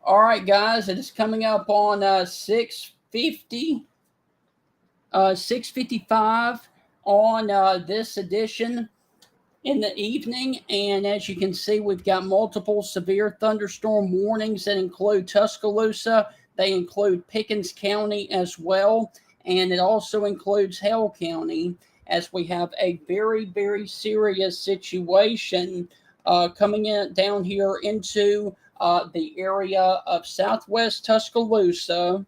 All right, guys, it is coming up on 6:50, 6:55 on this edition in the evening. And as you can see, we've got multiple severe thunderstorm warnings that include Tuscaloosa. They include Pickens County as well. And it also includes Hale County, as we have a very, very serious situation coming in down here into the area of southwest Tuscaloosa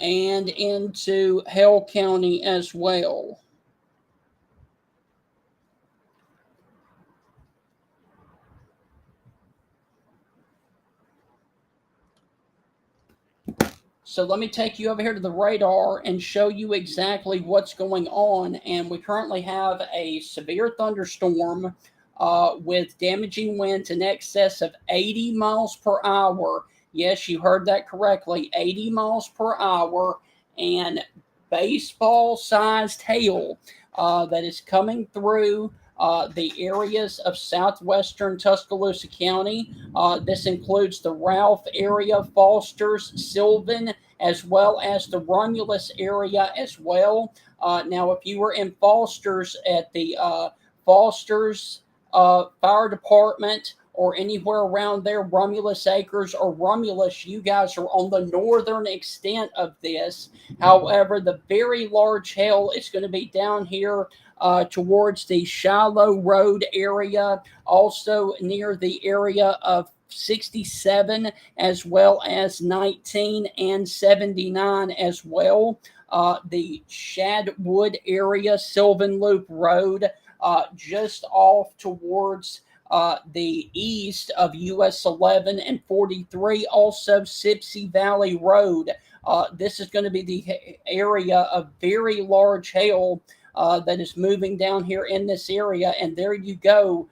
and into Hale County as well. So let me take you over here to the radar and show you exactly what's going on. And we currently have a severe thunderstorm with damaging winds in excess of 80 miles per hour. Yes, you heard that correctly, 80 miles per hour, and baseball-sized hail that is coming through the areas of southwestern Tuscaloosa County. This includes the Ralph area, Foster's, Sylvan, as well as the Romulus area as well. Now, if you were in Foster's at the Foster's Fire Department or anywhere around there, Romulus Acres or Romulus, you guys are on the northern extent of this. However, the very large hail is going to be down here towards the Shiloh Road area, also near the area of 67, as well as 19 and 79 as well. The Shadwood area, Sylvan Loop Road, just off towards the east of US 11 and 43, also Sipsey Valley Road. This is going to be the area of very large hail that is moving down here in this area. And there you go.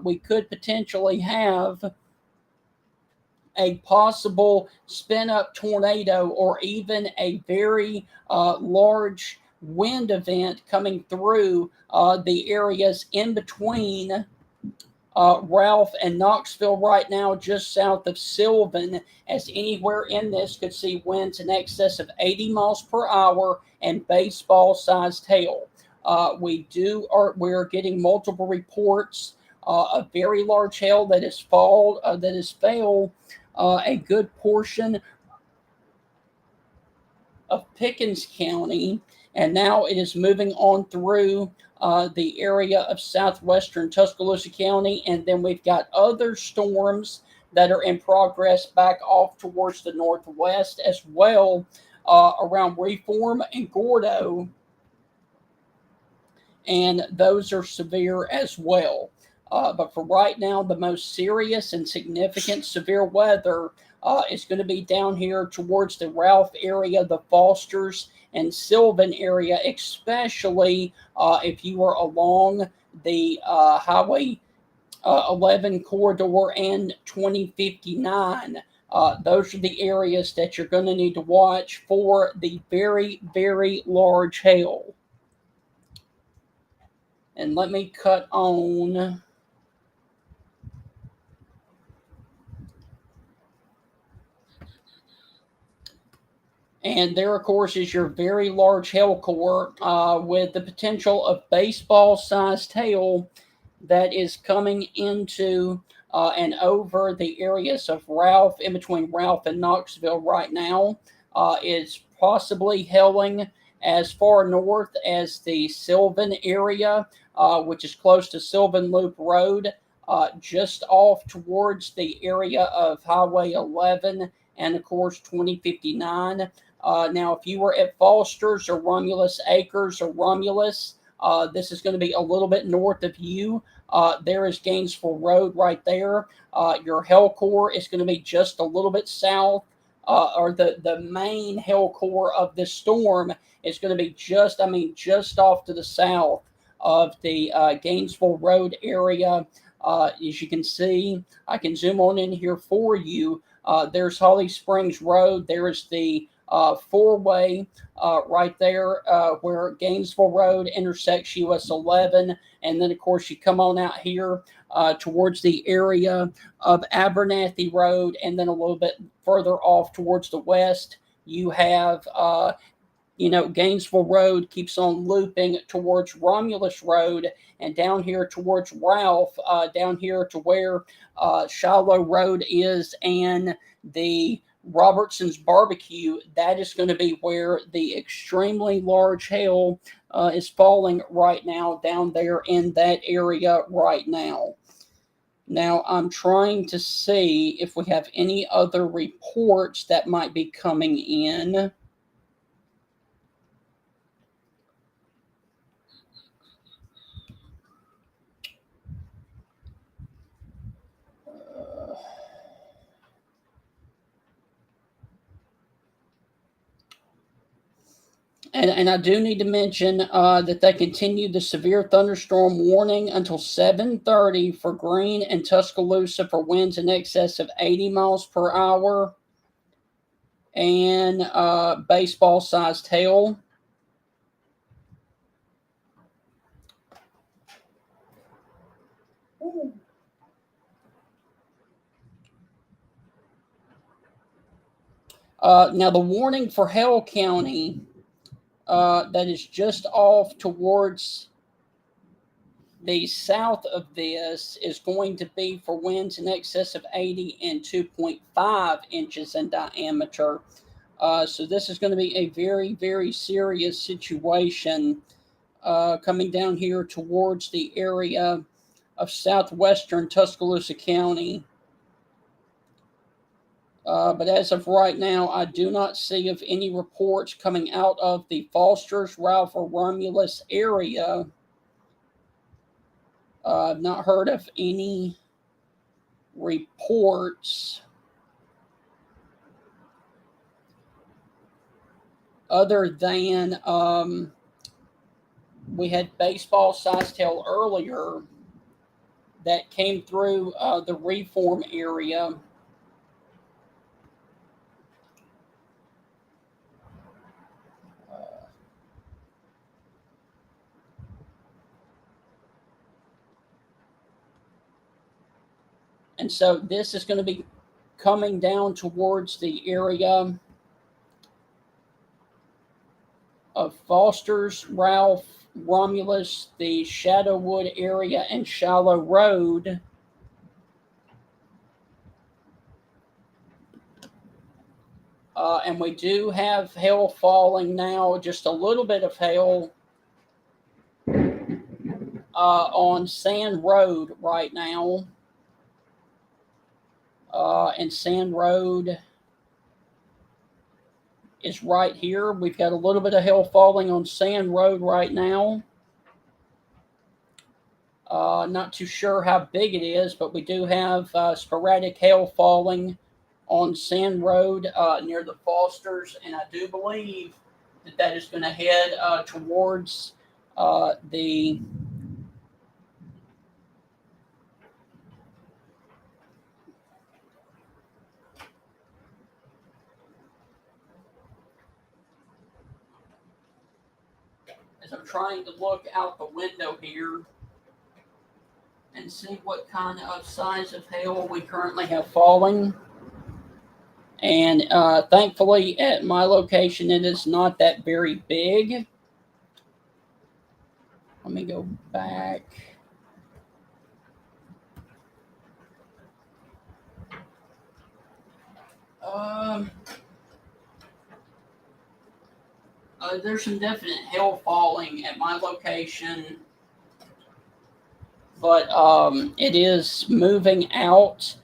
We could potentially have a possible spin-up tornado or even a very large wind event coming through the areas in between Ralph and Knoxville right now, just south of Sylvan, as anywhere in this could see winds in excess of 80 miles per hour and baseball-sized hail. We're getting multiple reports of very large hail that has failed a good portion of Pickens County, and now it is moving on through the area of southwestern Tuscaloosa County. And then we've got other storms that are in progress back off towards the northwest as well, around Reform and Gordo, and those are severe as well. But for right now, the most serious and significant severe weather is going to be down here towards the Ralph area, the Fosters and Sylvan area, especially if you are along the Highway 11 corridor and 2059. Those are the areas that you're going to need to watch for the very, very large hail. And let me cut on. And there, of course, is your very large hail core with the potential of baseball-sized hail that is coming into and over the areas of Ralph, in between Ralph and Knoxville right now. Is possibly hailing as far north as the Sylvan area, which is close to Sylvan Loop Road, just off towards the area of Highway 11 and, of course, 2059. Now, if you were at Foster's or Romulus Acres or Romulus, this is going to be a little bit north of you. There is Gainesville Road right there. Your hail core is going to be just a little bit south, or the main hail core of this storm is going to be just off to the south of the Gainesville Road area. As you can see, I can zoom on in here for you. There's Holly Springs Road. There's the four-way right there where Gainesville Road intersects US 11. And then, of course, you come on out here towards the area of Abernathy Road, and then a little bit further off towards the west, you have Gainesville Road keeps on looping towards Romulus Road, and down here towards Ralph, down here to where Shiloh Road is, and the Robertson's Barbecue, that is going to be where the extremely large hail is falling right now, down there in that area right now. Now, I'm trying to see if we have any other reports that might be coming in. And I do need to mention that they continued the severe thunderstorm warning until 7:30 for Greene and Tuscaloosa for winds in excess of 80 miles per hour and baseball-sized hail. Now, the warning for Hale County that is just off towards the south of this is going to be for winds in excess of 80 and 2.5 inches in diameter. So this is going to be a very, very serious situation coming down here towards the area of southwestern Tuscaloosa County. But as of right now, I do not see of any reports coming out of the Foster's, Ralph, or Romulus area. I've not heard of any reports other than we had baseball-sized hail earlier that came through the Reform area. And so this is going to be coming down towards the area of Foster's, Ralph, Romulus, the Shadowwood area, and Shiloh Road. And we do have hail falling now, just a little bit of hail on Sand Road right now. And Sand Road is right here. We've got a little bit of hail falling on Sand Road right now. Not too sure how big it is, but we do have sporadic hail falling on Sand Road near the Fosters, and I do believe that that is going to head towards the as I'm trying to look out the window here and see what kind of size of hail we currently have falling. And thankfully, at my location, it is not that very big. Let me go back. There's some definite hail falling at my location, but it is moving out.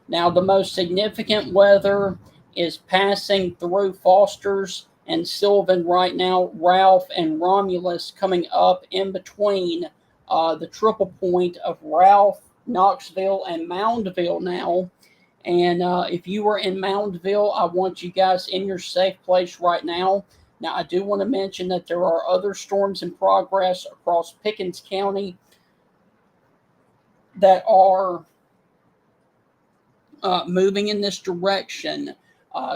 Now, the most significant weather is passing through Foster's and Sylvan right now, Ralph and Romulus coming up in between the triple point of Ralph, Knoxville, and Moundville now. And if you are in Moundville, I want you guys in your safe place right now. Now, I do want to mention that there are other storms in progress across Pickens County that are moving in this direction.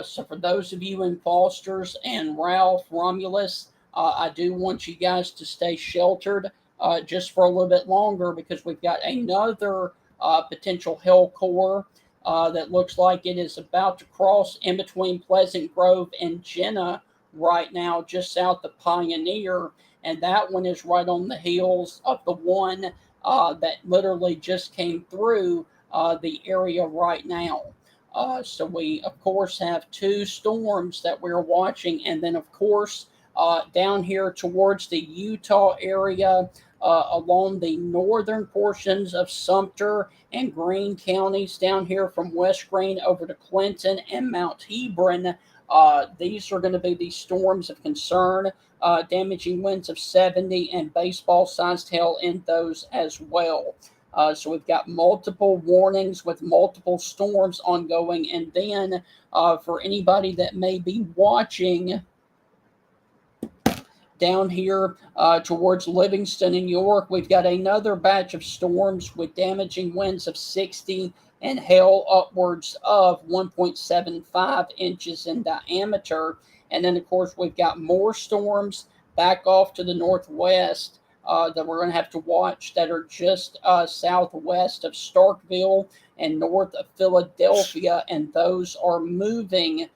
So for those of you in Foster's and Ralph, Romulus, I do want you guys to stay sheltered just for a little bit longer because we've got another potential hell core that looks like it is about to cross in between Pleasant Grove and Jenna right now, just south of Pioneer. And that one is right on the heels of the one that literally just came through the area right now. So we, of course, have two storms that we're watching. And then, of course, down here towards the Utah area, along the northern portions of Sumter and Greene counties, down here from West Greene over to Clinton and Mount Hebron. These are going to be the storms of concern, damaging winds of 70 and baseball-sized hail in those as well. So we've got multiple warnings with multiple storms ongoing. And then for anybody that may be watching down here towards Livingston and York, we've got another batch of storms with damaging winds of 60 and hail upwards of 1.75 inches in diameter. And then, of course, we've got more storms back off to the northwest that we're going to have to watch that are just southwest of Starkville and north of Philadelphia. And those are moving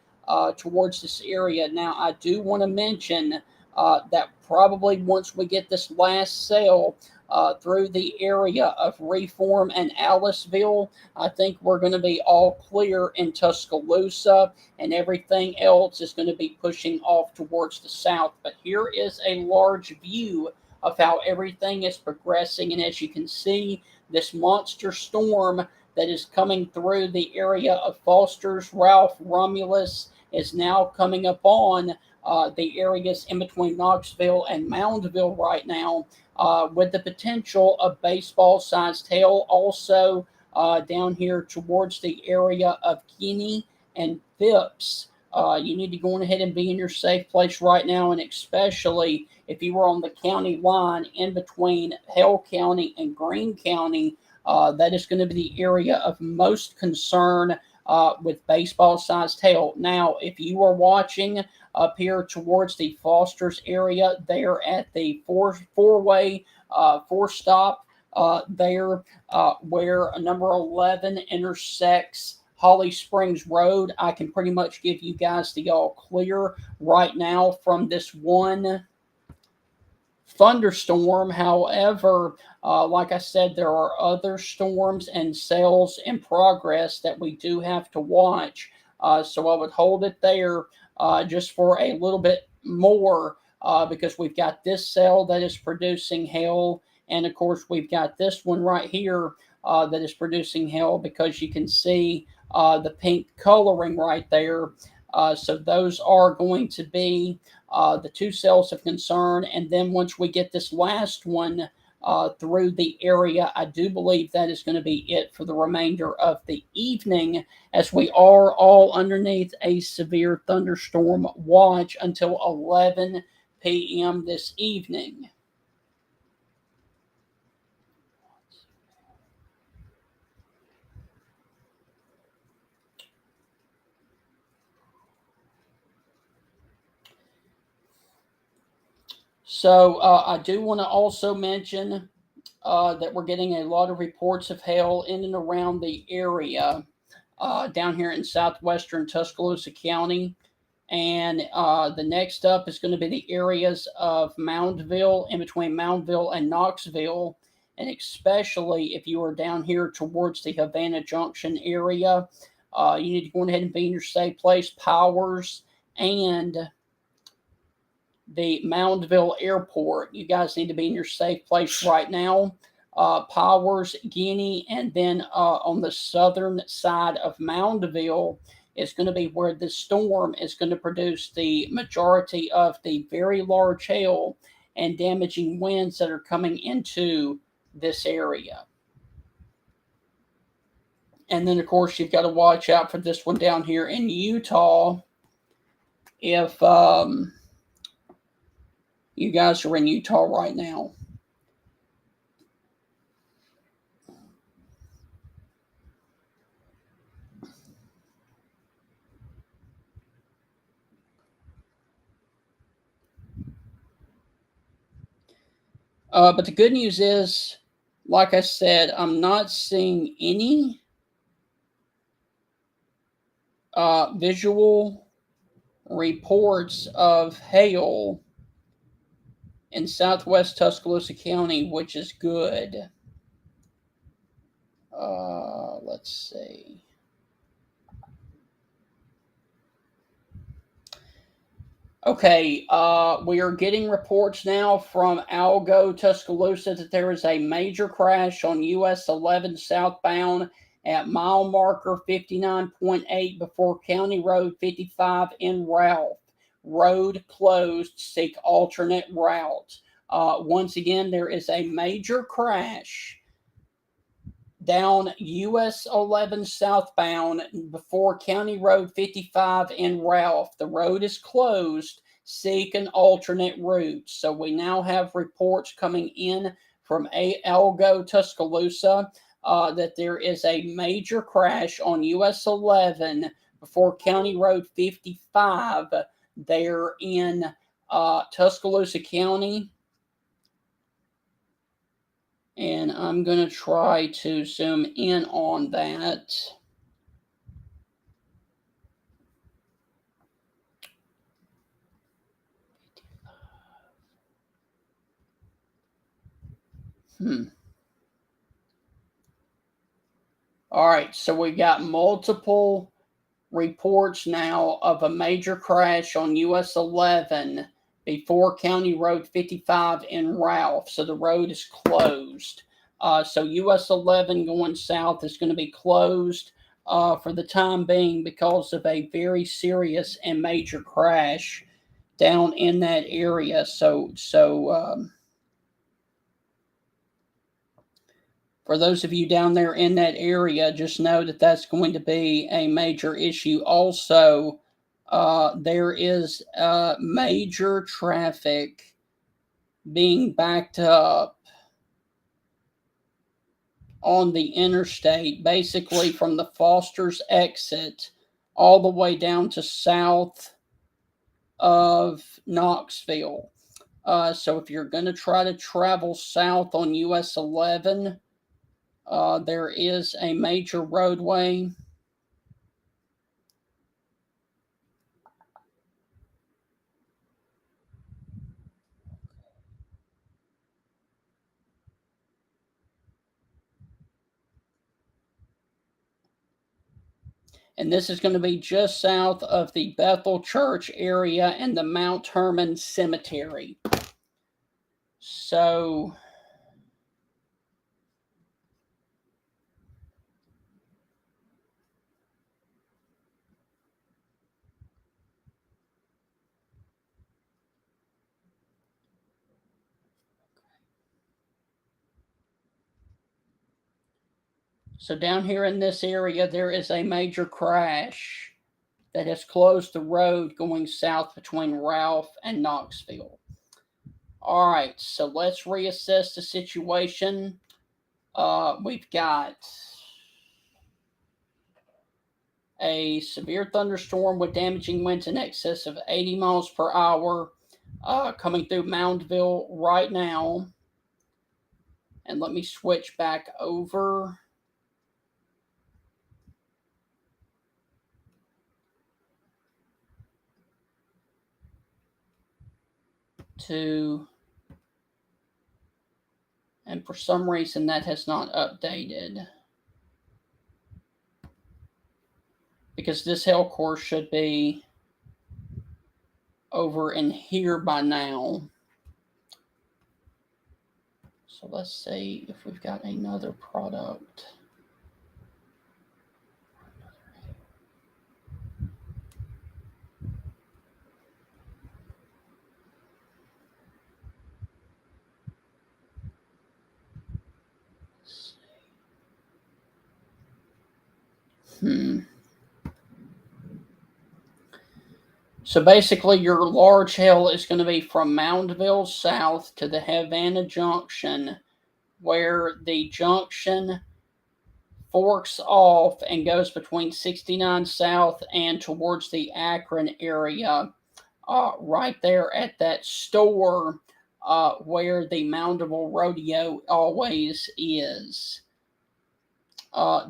towards this area. Now, I do want to mention that probably once we get this last cell through the area of Reform and Aliceville, I think we're going to be all clear in Tuscaloosa, and everything else is going to be pushing off towards the south. But here is a large view of how everything is progressing, and as you can see, this monster storm that is coming through the area of Foster's, Ralph, Romulus is now coming up on the areas in between Knoxville and Moundville right now, with the potential of baseball-sized hail also down here towards the area of Guinea and Phipps. You need to go on ahead and be in your safe place right now, and especially if you were on the county line in between Hale County and Greene County, that is going to be the area of most concern with baseball-sized hail. Now, if you are watching up here towards the Foster's area, there at the four-way, four-stop there where number 11 intersects Holly Springs Road, I can pretty much give you guys the all clear right now from this one thunderstorm. However, like I said, there are other storms and sales in progress that we do have to watch. So I would hold it there just for a little bit more because we've got this cell that is producing hail. And of course, we've got this one right here that is producing hail because you can see the pink coloring right there. So those are going to be the two cells of concern. And then once we get this last one through the area, I do believe that is going to be it for the remainder of the evening, as we are all underneath a severe thunderstorm watch until 11 p.m. this evening. So I do want to also mention that we're getting a lot of reports of hail in and around the area down here in southwestern Tuscaloosa County. And the next up is going to be the areas of Moundville, in between Moundville and Knoxville. And especially if you are down here towards the Havana Junction area, you need to go ahead and be in your safe place. Powers and the Moundville Airport, you guys need to be in your safe place right now. Powers, Guinea, and then on the southern side of Moundville is going to be where this storm is going to produce the majority of the very large hail and damaging winds that are coming into this area. And then, of course, you've got to watch out for this one down here in Utah. If you guys are in Utah right now. But the good news is, like I said, I'm not seeing any visual reports of hail in southwest Tuscaloosa County, which is good. Let's see. Okay, we are getting reports now from Algo, Tuscaloosa, that there is a major crash on US 11 southbound at mile marker 59.8 before County Road 55 in Ralph. Road closed, seek alternate route. Once again, there is a major crash down US 11 southbound before County Road 55 in Ralph. The road is closed. Seek an alternate route. So we now have reports coming in from Algo, Tuscaloosa, that there is a major crash on US 11 before County Road 55 there in Tuscaloosa County. And I'm going to try to zoom in on that. All right, so we got multiple reports now of a major crash on US 11 before County Road 55 in Ralph. So the road is closed. So US 11 going south is going to be closed for the time being because of a very serious and major crash down in that area. For those of you down there in that area, just know that that's going to be a major issue. Also, there is major traffic being backed up on the interstate, basically from the Foster's exit all the way down to south of Knoxville. So if you're going to try to travel south on US 11, there is a major roadway. And this is going to be just south of the Bethel Church area and the Mount Hermon Cemetery. So down here in this area, there is a major crash that has closed the road going south between Ralph and Knoxville. All right, so let's reassess the situation. We've got a severe thunderstorm with damaging winds in excess of 80 miles per hour coming through Moundville right now. And let me switch back over to, and for some reason that has not updated, because this hail course should be over in here by now. So let's see if we've got another product. So basically, your large hail is going to be from Moundville south to the Havana Junction, where the junction forks off and goes between 69 South and towards the Akron area. Right there at that store where the Moundable Rodeo always is.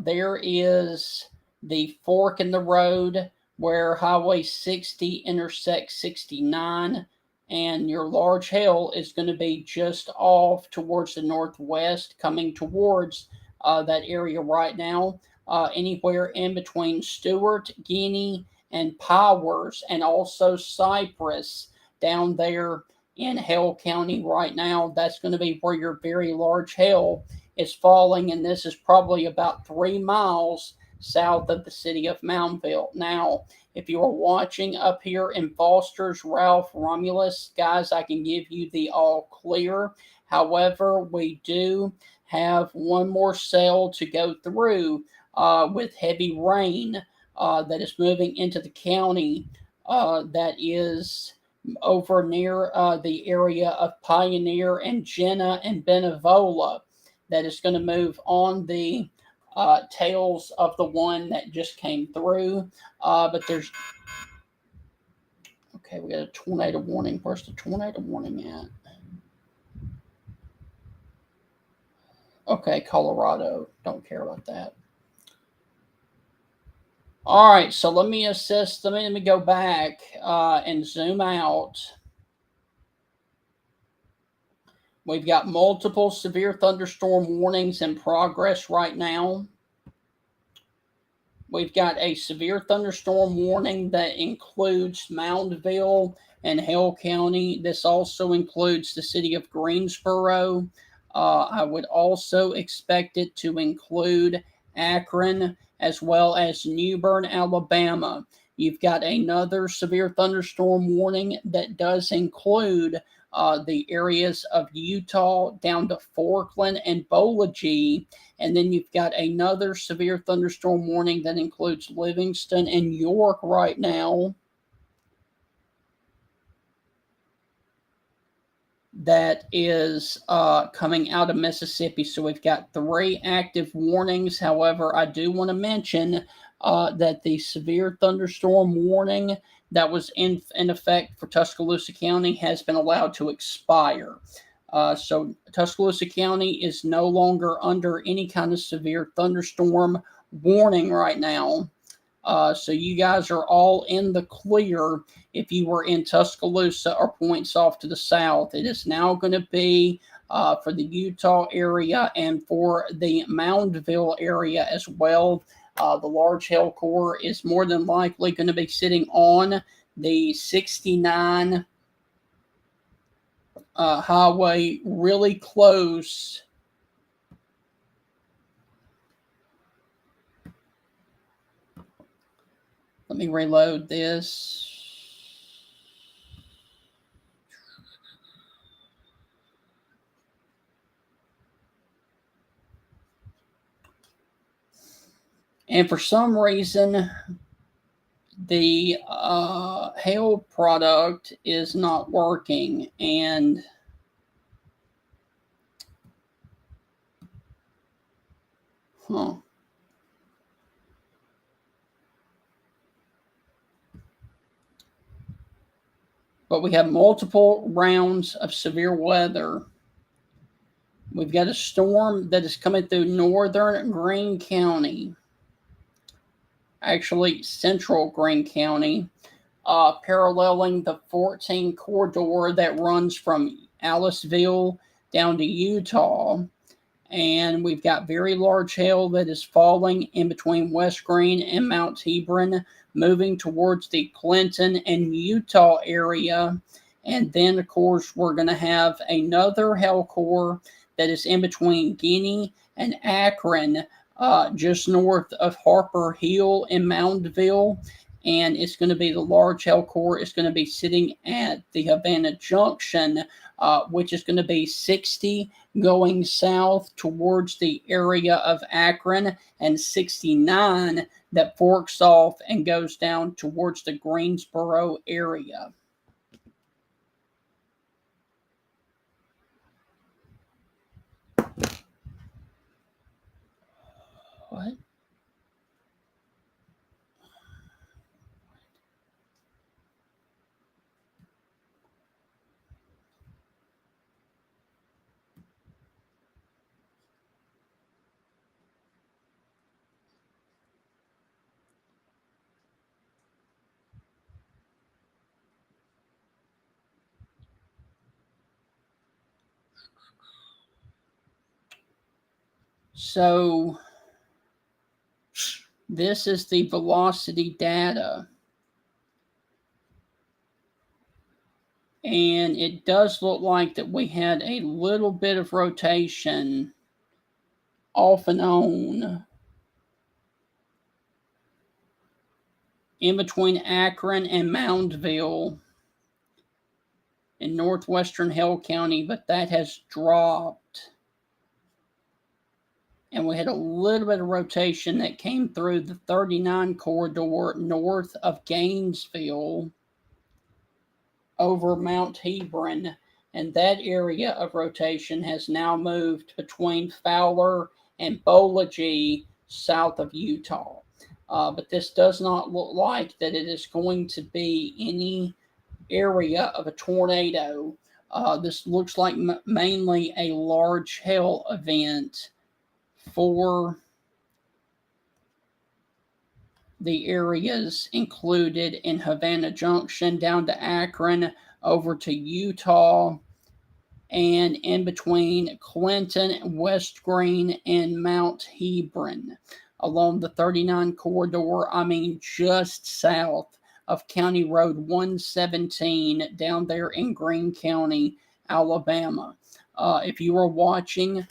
There is the fork in the road where Highway 60 intersects 69, and your large hail is going to be just off towards the northwest, coming towards that area right now. Anywhere in between Stewart, Guinea, and Powers, and also Cypress down there in Hale County right now. That's going to be where your very large hail is falling, and this is probably about 3 miles south of the city of Moundville. Now, if you are watching up here in Foster's, Ralph, Romulus, guys, I can give you the all clear. However, we do have one more cell to go through with heavy rain that is moving into the county that is over near the area of Pioneer and Jenna and Benevola, that is going to move on the tails of the one that just came through. But there's, okay, we got a tornado warning. Where's the tornado warning at? Okay, Colorado. Don't care about that. All right, so let me assist. Let me go back and zoom out. We've got multiple severe thunderstorm warnings in progress right now. We've got a severe thunderstorm warning that includes Moundville and Hale County. This also includes the city of Greensboro. I would also expect it to include Akron as well as New Bern, Alabama. You've got another severe thunderstorm warning that does include the areas of Utah down to Forkland and Bologee. And then you've got another severe thunderstorm warning that includes Livingston and York right now. That is coming out of Mississippi. So we've got 3 active warnings. However, I do want to mention that the severe thunderstorm warning that was in effect for Tuscaloosa County has been allowed to expire. So Tuscaloosa County is no longer under any kind of severe thunderstorm warning right now. So you guys are all in the clear if you were in Tuscaloosa or points off to the south. It is now going to be for the Utah area and for the Moundville area as well. The large hail core is more than likely going to be sitting on the 69 highway, really close. Let me reload this. And for some reason, the hail product is not working. And but we have multiple rounds of severe weather. We've got a storm that is coming through northern Greene County, actually central Greene County, paralleling the 14 corridor that runs from Aliceville down to Utah. And we've got very large hail that is falling in between West Greene and Mount Hebron, moving towards the Clinton and Utah area. And then, of course, we're going to have another hail core that is in between Guinea and Akron, just north of Harper Hill in Moundville. And it's going to be the large hail core. It's going to be sitting at the Havana Junction, which is going to be 60 going south towards the area of Akron, and 69 that forks off and goes down towards the Greensboro area. What? So this is the velocity data. And it does look like that we had a little bit of rotation off and on in between Akron and Moundville in northwestern Hale County, but that has dropped. And we had a little bit of rotation that came through the 39 corridor north of Gainesville over Mount Hebron, and that area of rotation has now moved between Fowler and Bolagie south of Utah. But this does not look like that it is going to be any area of a tornado. This looks like mainly a large hail event for the areas included in Havana Junction down to Akron, over to Utah, and in between Clinton, West Green, and Mount Hebron. Along the 39 corridor, just south of County Road 117 down there in Greene County, Alabama. If you are watching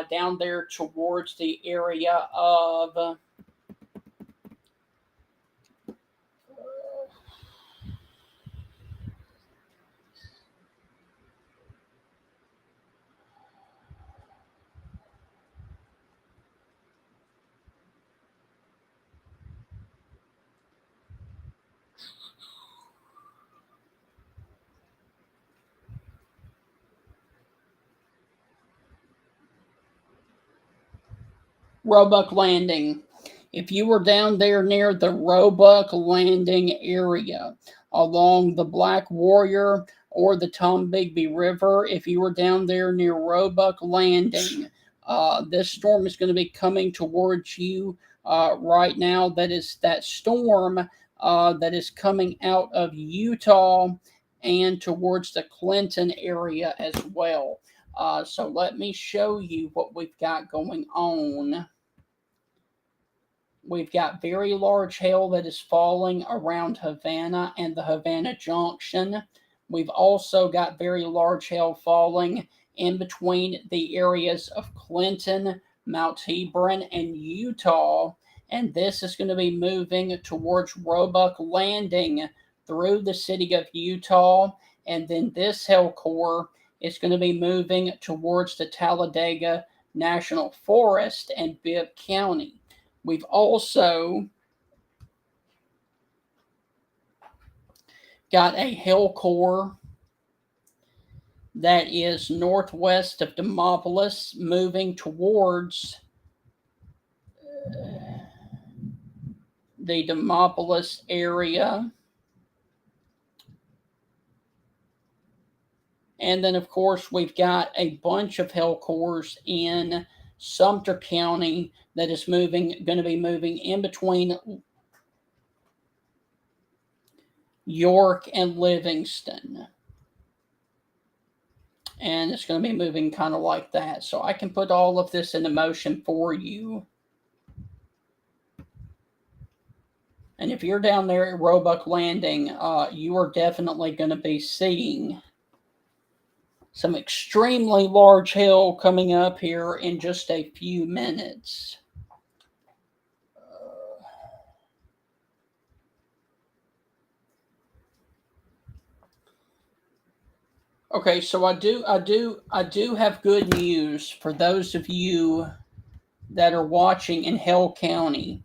down there towards the area of Roebuck Landing. If you were down there near the Roebuck Landing area along the Black Warrior or the Tombigbee River, if you were down there near Roebuck Landing, this storm is going to be coming towards you right now. That is that storm that is coming out of Utah and towards the Clinton area as well. So let me show you what we've got going on. We've got very large hail that is falling around Havana and the Havana Junction. We've also got very large hail falling in between the areas of Clinton, Mount Hebron, and Utah. And this is going to be moving towards Roebuck Landing through the city of Utah. And then this hail core is going to be moving towards the Talladega National Forest and Bibb County. We've also got a hail core that is northwest of Demopolis, moving towards the Demopolis area. And then, of course, we've got a bunch of hail cores in Sumter County that is going to be moving in between York and Livingston. And it's going to be moving kind of like that. So I can put all of this into motion for you. And if you're down there at Roebuck Landing, you are definitely going to be seeing some extremely large hail coming up here in just a few minutes. Okay, so I do have good news for those of you that are watching in Hale County.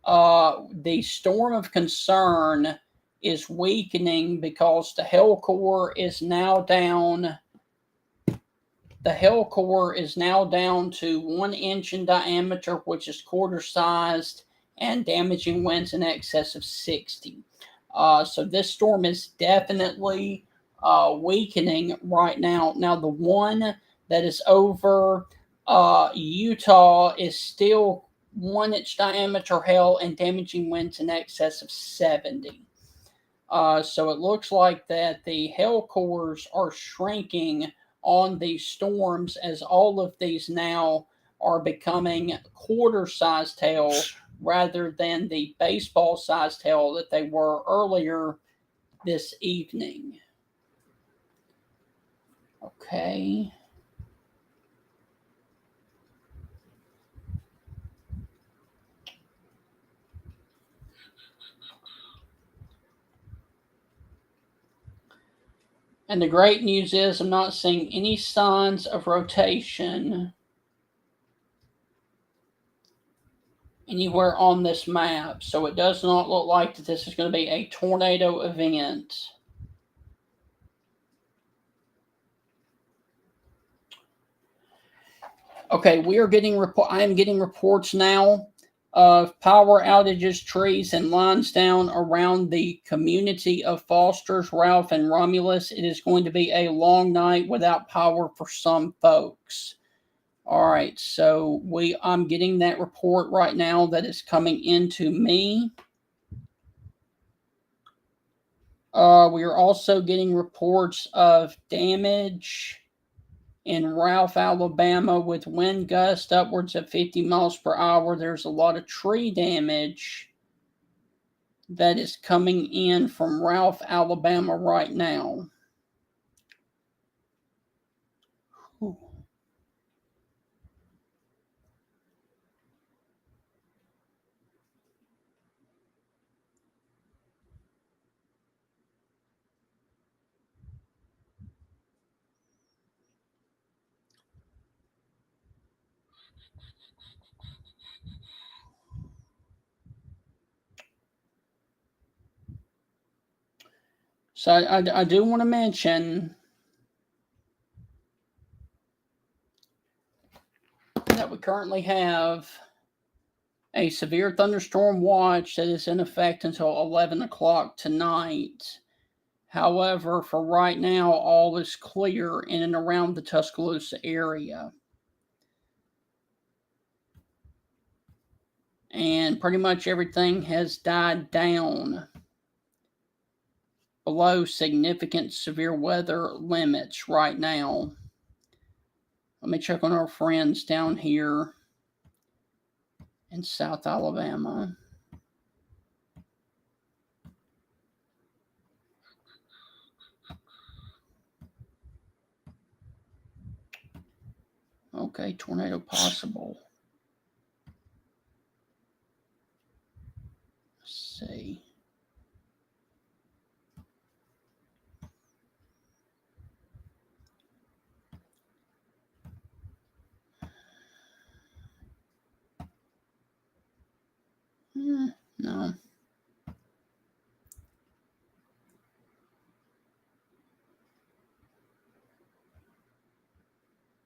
The storm of concern is weakening because the hail core is now down. The hail core is now down to 1 inch in diameter, which is quarter sized, and damaging winds in excess of 60. So this storm is definitely weakening right now. Now, the one that is over Utah is still 1 inch diameter hail and damaging winds in excess of 70. So it looks like that the hail cores are shrinking on these storms as all of these now are becoming quarter-sized hail rather than the baseball-sized hail that they were earlier this evening. Okay. And the great news is I'm not seeing any signs of rotation anywhere on this map. So it does not look like that this is going to be a tornado event. Okay, I am getting reports now of power outages, trees, and lines down around the community of Fosters, Ralph, and Romulus. It is going to be a long night without power for some folks. All right, so I'm getting that report right now that is coming into me. We are also getting reports of damage in Ralph, Alabama, with wind gusts upwards of 50 miles per hour. There's a lot of tree damage that is coming in from Ralph, Alabama right now. Whew. So I do want to mention that we currently have a severe thunderstorm watch that is in effect until 11 o'clock tonight. However, for right now, all is clear in and around the Tuscaloosa area. And pretty much everything has died down below significant severe weather limits right now. Let me check on our friends down here in South Alabama. Okay, tornado possible. Let's see. No.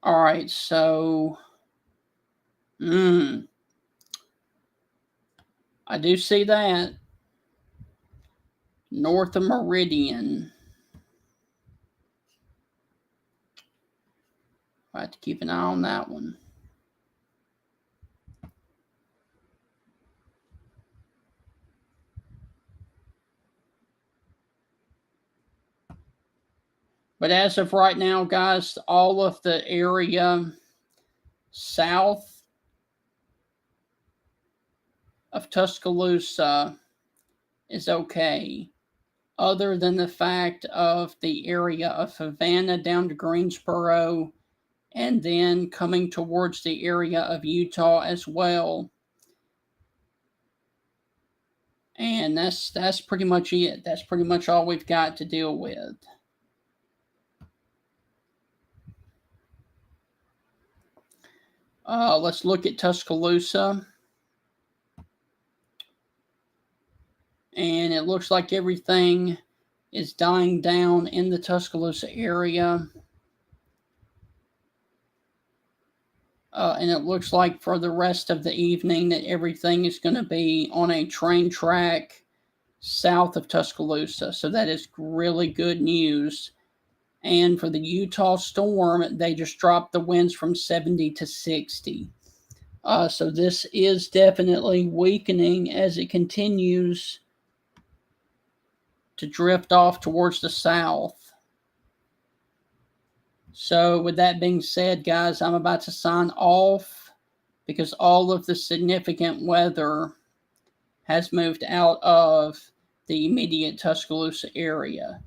All right, so I do see that north of Meridian. I have to keep an eye on that one. But as of right now, guys, all of the area south of Tuscaloosa is okay, other than the fact of the area of Havana down to Greensboro and then coming towards the area of Utah as well. And that's pretty much it. That's pretty much all we've got to deal with. Let's look at Tuscaloosa. And it looks like everything is dying down in the Tuscaloosa area. And it looks like for the rest of the evening that everything is going to be on a train track south of Tuscaloosa. So that is really good news. And for the Utah storm, they just dropped the winds from 70 to 60. So this is definitely weakening as it continues to drift off towards the south. So with that being said, guys, I'm about to sign off. because all of the significant weather has moved out of the immediate Tuscaloosa area.